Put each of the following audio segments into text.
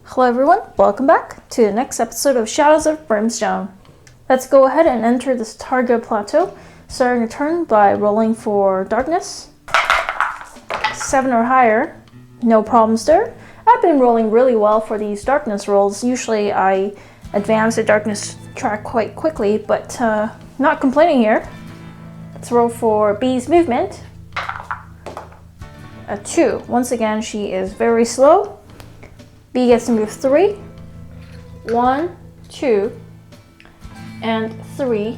Hello everyone, welcome back to the next episode of Shadows of Brimstone. Let's go ahead and enter this Targa plateau, starting a turn by rolling for darkness. 7 or higher, no problems there. I've been rolling really well for these darkness rolls. Usually I advance the darkness track quite quickly, but not complaining here. Let's roll for B's movement. A 2. Once again, she is very slow. B gets to move 3, 1, 2, and 3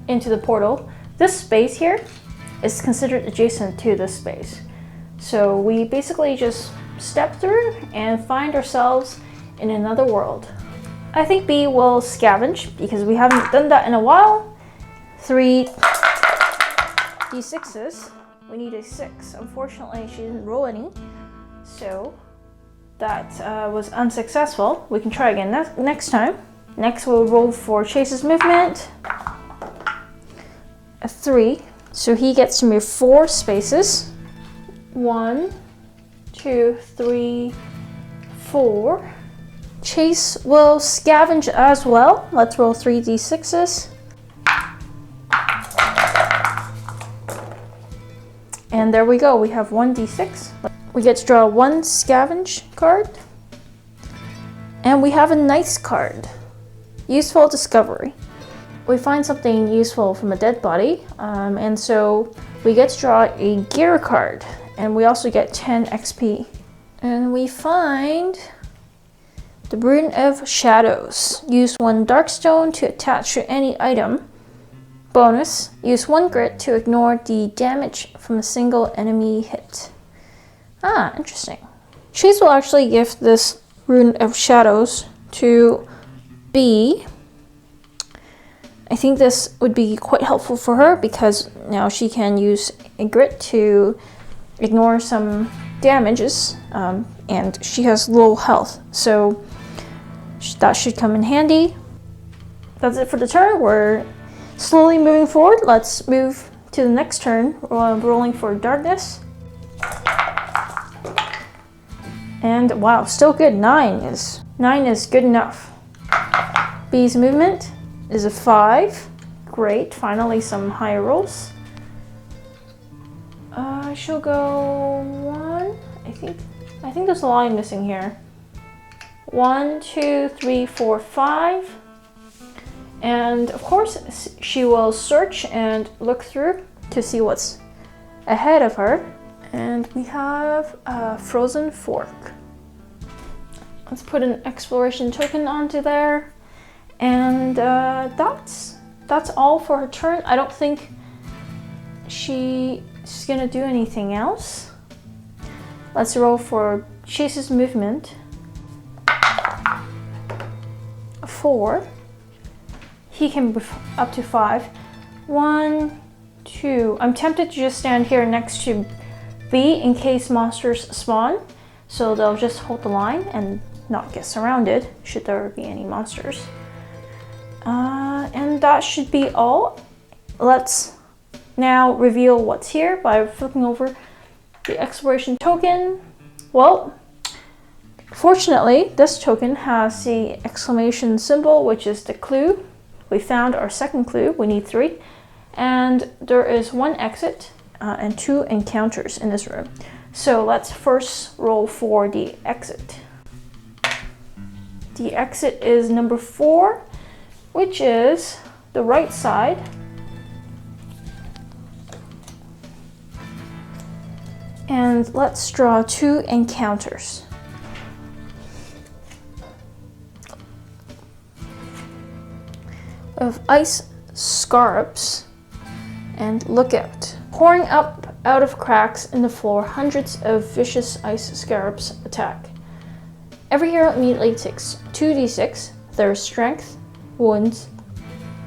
into the portal. This space here is considered adjacent to this space. So we basically just step through and find ourselves in another world. I think B will scavenge because we haven't done that in a while. 3 D6s. We need a 6. Unfortunately, she didn't roll any. So that was unsuccessful. We can try again next time. Next we'll roll for Chase's movement. A 3. So he gets to move 4 spaces. 1, 2, 3, 4. Chase will scavenge as well. Let's roll 3 D6s. And there we go. We have 1 D6. We get to draw 1 scavenge card. And we have a nice card. Useful discovery. We find something useful from a dead body. And so we get to draw a gear card. And we also get 10 XP. And we find the Rune of Shadows. Use 1 Darkstone to attach to any item. Bonus, use 1 grit to ignore the damage from a single enemy hit. Ah, interesting. Chase will actually give this Rune of Shadows to B. I think this would be quite helpful for her because now she can use a grit to ignore some damages, and she has low health, so that should come in handy. That's it for the turn. We're slowly moving forward. Let's move to the next turn, rolling for darkness. And wow, still good. 9 is good enough. B's movement is a 5. Great, finally some higher rolls. She'll go 1. I think there's a line missing here. 1, 2, 3, 4, 5. And of course, she will search and look through to see what's ahead of her. And we have a frozen fork. Let's put an exploration token onto there. And that's all for her turn. I don't think she's gonna do anything else. Let's roll for Chase's movement. 4. He can move up to 5. 1, 2. I'm tempted to just stand here next to B in case monsters spawn. So they'll just hold the line and not get surrounded should there be any monsters. And that should be all. Let's now reveal what's here by flipping over the exploration token. Well, fortunately, this token has the exclamation symbol, which is the clue. We found our second clue. We need 3. And there is 1 exit and 2 encounters in this room. So let's first roll for the exit. The exit is number 4, which is the right side. And let's draw 2 encounters. Of ice scarps and lookout. Pouring up out of cracks in the floor, hundreds of vicious ice scarabs attack. Every hero immediately takes 2d6, their strength, wounds,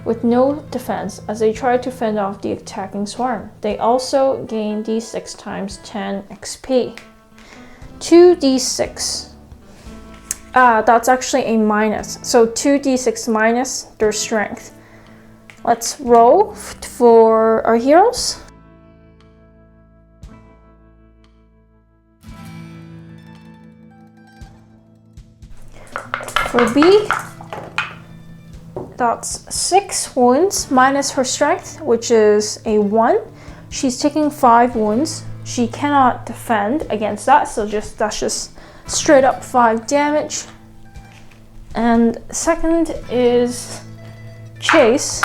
with no defense as they try to fend off the attacking swarm. They also gain d6 times 10 XP. 2d6. That's actually a minus. So 2d6 minus their strength. Let's roll for our heroes. For B, that's 6 wounds minus her strength, which is a 1. She's taking 5 wounds. She cannot defend against that, so that's just straight up 5 damage. And second is Chase.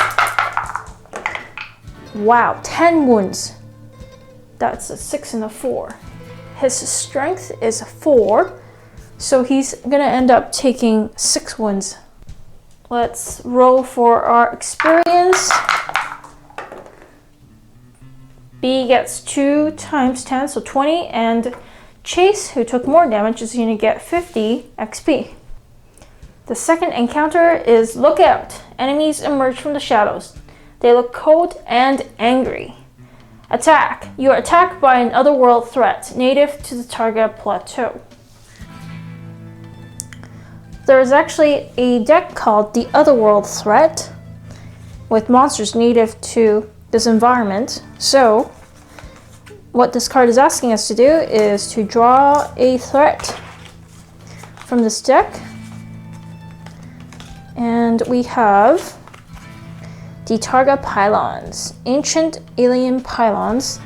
Wow, 10 wounds. That's a 6 and a 4. His strength is 4, so he's gonna end up taking 6 wounds. Let's roll for our experience. B gets 2 times 10, so 20, and Chase, who took more damage, is gonna get 50 XP. The second encounter is Look Out! Enemies emerge from the shadows. They look cold and angry. Attack! You are attacked by an otherworld threat, native to the Targa Plateau. There is actually a deck called the Otherworld Threat, with monsters native to this environment. So, what this card is asking us to do is to draw a threat from this deck. And we have the Targa Pylons, ancient alien pylons,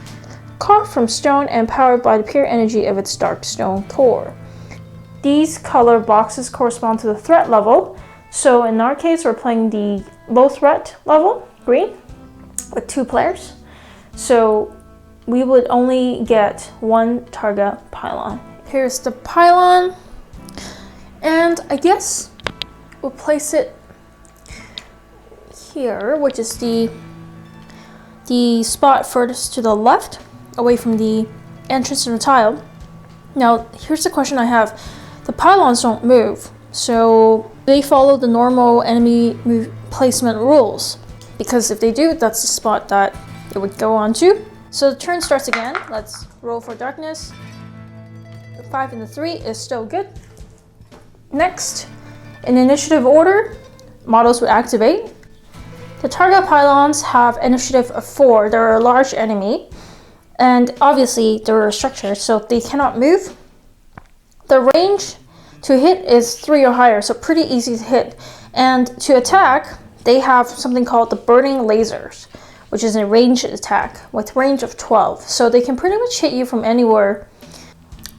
carved from stone and powered by the pure energy of its dark stone core. These color boxes correspond to the threat level. So in our case, we're playing the low threat level, green, with 2 players. So we would only get 1 Targa Pylon. Here's the pylon, and I guess we'll place it here, which is the spot furthest to the left, away from the entrance to the tile. Now, here's the question I have. The pylons don't move, so they follow the normal enemy placement rules, because if they do, that's the spot that it would go on to. So the turn starts again. Let's roll for darkness. The 5 and the 3 is still good. Next, in initiative order, models would activate. The Targa Pylons have initiative of 4. They're a large enemy, and obviously they're a structure, so they cannot move. The range to hit is 3 or higher, so pretty easy to hit. And to attack, they have something called the burning lasers, which is a ranged attack with range of 12. So they can pretty much hit you from anywhere.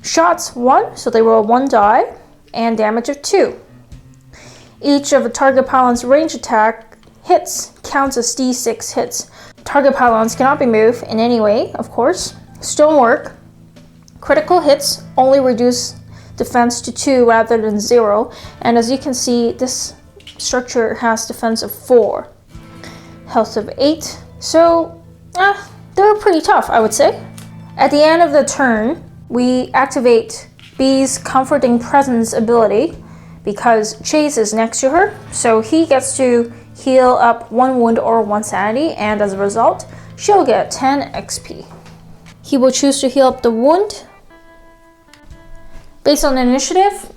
Shots 1, so they roll 1 die, and damage of 2. Each of the Targa Pylons' range attack hits counts as D6 hits. Targa Pylons cannot be moved in any way, of course. Stonework. Critical hits only reduce defense to 2 rather than 0. And as you can see, this structure has defense of 4. Health of 8. So, they're pretty tough, I would say. At the end of the turn, we activate B's Comforting Presence ability because Chase is next to her. So he gets to heal up 1 wound or 1 sanity, and as a result, she'll get 10 XP. He will choose to heal up the wound. Based on the initiative,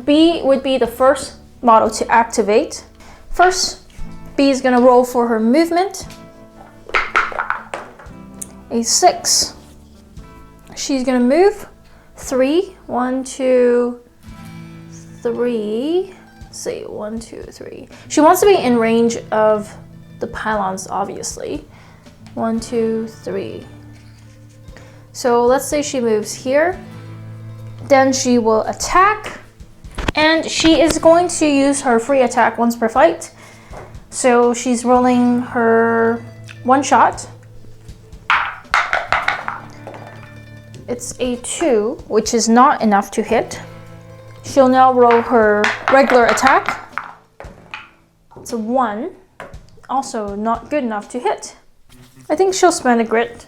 B would be the first model to activate. First, B is going to roll for her movement. A 6. She's going to move 3. 1, 2, 3. Say 1, 2, 3. She wants to be in range of the pylons, obviously. 1, 2, 3. So let's say she moves here. Then she will attack, and she is going to use her free attack once per fight. So she's rolling her 1 shot. It's a 2, which is not enough to hit. She'll now roll her regular attack. It's a 1, also not good enough to hit. I think she'll spend a grit,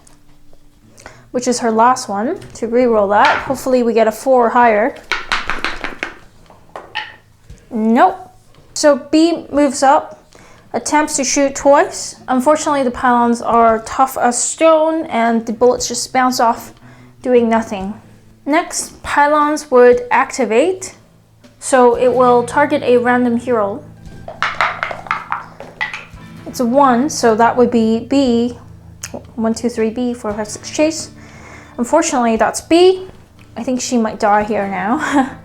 which is her last one, to re-roll that. Hopefully we get a 4 or higher. Nope. So B moves up, attempts to shoot twice. Unfortunately, the pylons are tough as stone and the bullets just bounce off, doing nothing. Next, pylons would activate. So it will target a random hero. It's a 1, so that would be B. 1, 2, 3, B, 4, 5, 6, Chase. Unfortunately, that's B. I think she might die here now.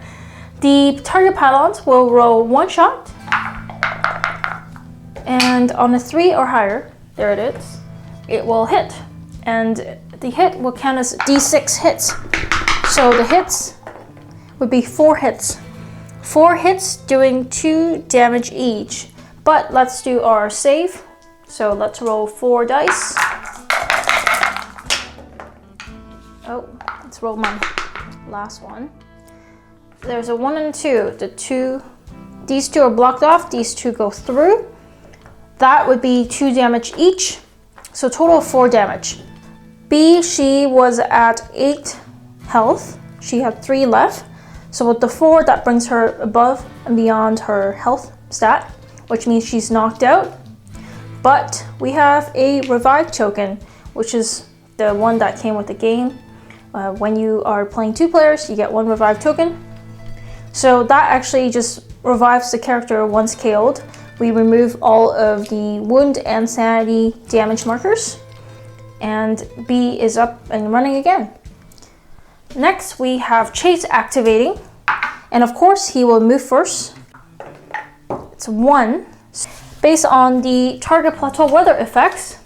The Targa Pylons will roll 1 shot, and on a 3 or higher, there it is, it will hit. And the hit will count as D6 hits. So the hits would be 4 hits. 4 hits doing 2 damage each. But let's do our save. So let's roll 4 dice. Oh, let's roll my last one. There's a 1 and 2. These two are blocked off. These 2 go through. That would be 2 damage each. So total of 4 damage. B, she was at 8 health. She had 3 left. So with the 4, that brings her above and beyond her health stat, which means she's knocked out. But we have a revive token, which is the one that came with the game. When you are playing 2 players, you get 1 revive token. So that actually just revives the character once KO'd. We remove all of the wound and sanity damage markers, and B is up and running again. Next, we have Chase activating, and of course he will move first. It's 1. Based on the target plateau weather effects,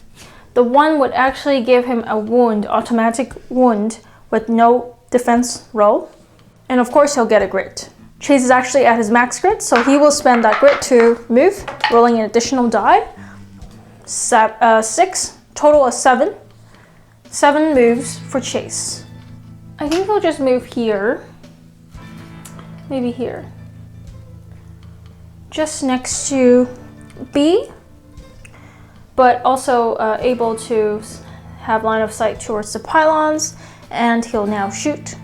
the 1 would actually give him a wound, automatic wound with no defense roll, and of course he'll get a grit. Chase is actually at his max grit, so he will spend that grit to move, rolling an additional die. 6, total of 7. 7 moves for Chase. I think he'll just move here. Maybe here. Just next to B, but also able to have line of sight towards the pylons, and he'll now shoot.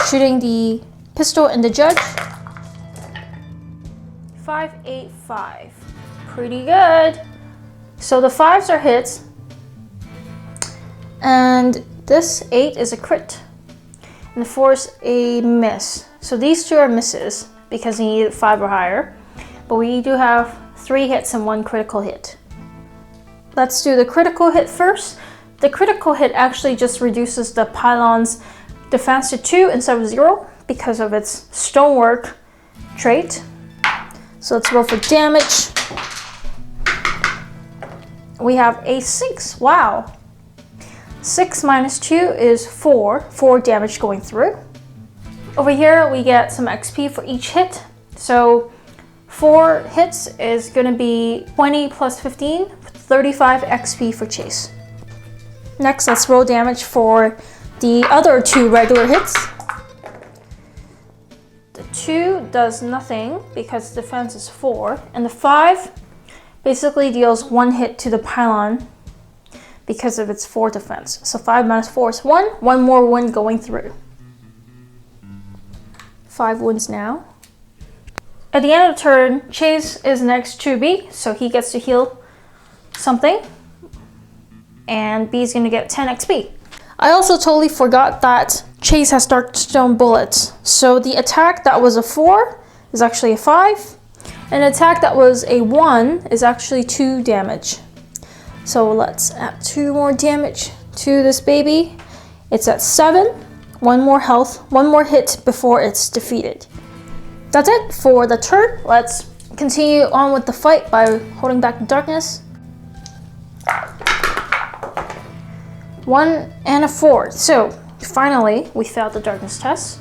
Shooting the pistol and the judge. 5, 8, 5. Pretty good. So the 5s are hits, and this 8 is a crit, and the 4 is a miss. So these 2 are misses because he needed 5 or higher, but we do have 3 hits and 1 critical hit. Let's do the critical hit first. The critical hit actually just reduces the pylon's defense to 2 instead of 0 because of its stonework trait. So let's roll for damage. We have a 6. Wow. 6 minus 2 is 4. 4 damage going through. Over here we get some XP for each hit. So 4 hits is going to be 20 plus 15, 35 XP for Chase. Next, let's roll damage for the other 2 regular hits. The 2 does nothing because defense is 4, and the 5 basically deals 1 hit to the pylon because of its 4 defense. So 5 minus 4 is 1. 1 more wound going through. 5 wounds now. At the end of the turn, Chase is next to B, so he gets to heal something. And B is going to get 10 XP. I also totally forgot that Chase has dark stone bullets. So the attack that was a 4 is actually a 5. And an attack that was a 1 is actually 2 damage. So let's add 2 more damage to this baby. It's at 7. 1 more health, 1 more hit before it's defeated. That's it for the turn. Let's continue on with the fight by holding back the darkness. 1 and a 4. So finally, we failed the darkness test.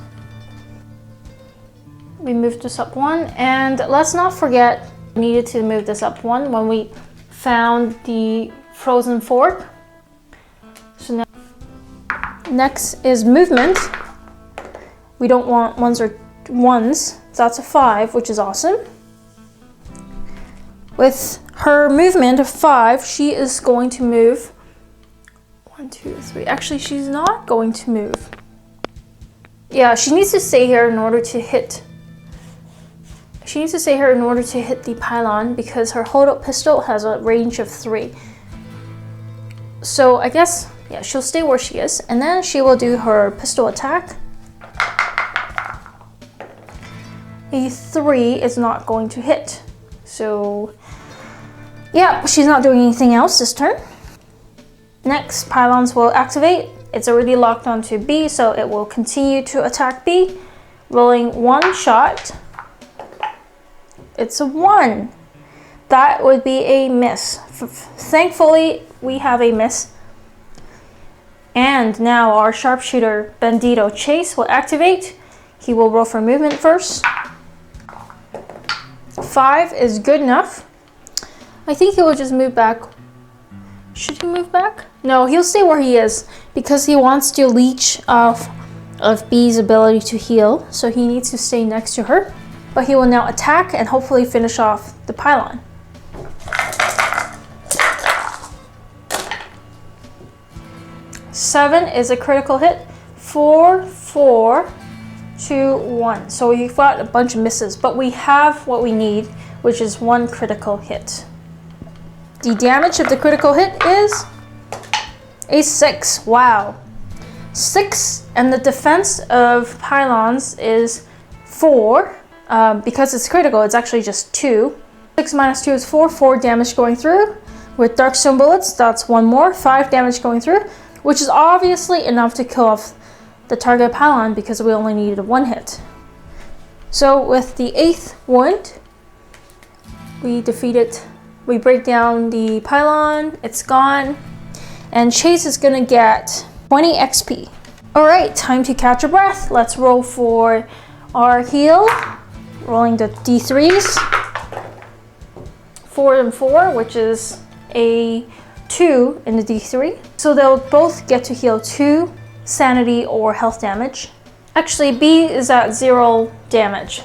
We moved this up 1, and let's not forget we needed to move this up 1 when we found the frozen fork. So now, next is movement. We don't want 1s or 1s, so that's a 5, which is awesome. With her movement of 5, she is going to move 1, 2, 3. Actually, she's not going to move. Yeah, she needs to stay here in order to hit. She needs to stay here in order to hit the pylon because her hold-up pistol has a range of 3. So I guess, yeah, she'll stay where she is, and then she will do her pistol attack. A 3 is not going to hit. So yeah, she's not doing anything else this turn. Next, pylons will activate. It's already locked onto B, so it will continue to attack B. Rolling one shot. It's a 1. That would be a miss. Thankfully, we have a miss. And now our sharpshooter Bandito Chase will activate. He will roll for movement first. 5 is good enough. I think he will just move back. Should he move back? No, he'll stay where he is because he wants to leech off of Bee's ability to heal. So he needs to stay next to her. But he will now attack and hopefully finish off the pylon. Seven is a critical hit. 4, 4, 2, 1. So we've got a bunch of misses, but we have what we need, which is 1 critical hit. The damage of the critical hit is a 6. Wow. 6, and the defense of pylons is 4. Because it's critical, it's actually just 2. 6 minus 2 is 4. 4 damage going through. With Darkstone bullets, that's 1 more. 5 damage going through, which is obviously enough to kill off the Targa Pylon because we only needed 1 hit. So with the 8th wound, we break down the pylon, it's gone, and Chase is gonna get 20 XP. Alright, time to catch a breath. Let's roll for our heal. Rolling the D3s. 4 and 4, which is a 2 in the D3. So they'll both get to heal 2 sanity or health damage. Actually, B is at 0 damage.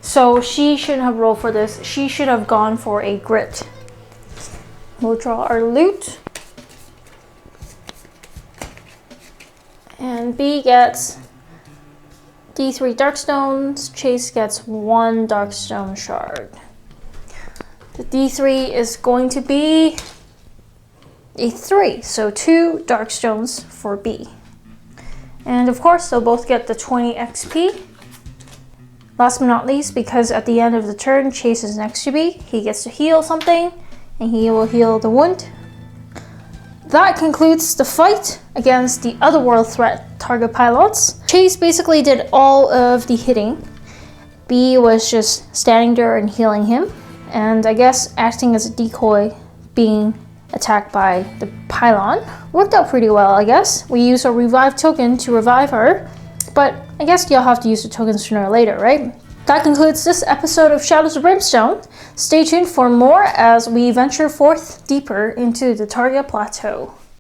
So she shouldn't have rolled for this. She should have gone for a grit. We'll draw our loot. And B gets D3 Darkstones, Chase gets 1 Darkstone shard. The D3 is going to be a 3, so 2 Darkstones for B. And of course, they'll both get the 20 XP. Last but not least, because at the end of the turn, Chase is next to B, he gets to heal something, and he will heal the wound. That concludes the fight against the otherworld threat, Targa Pylons. Chase basically did all of the hitting. B was just standing there and healing him, and I guess acting as a decoy, being attacked by the pylon. Worked out pretty well, I guess. We used a revive token to revive her, but I guess you'll have to use the token sooner or later, right? That concludes this episode of Shadows of Brimstone. Stay tuned for more as we venture forth deeper into the Targa Plateau.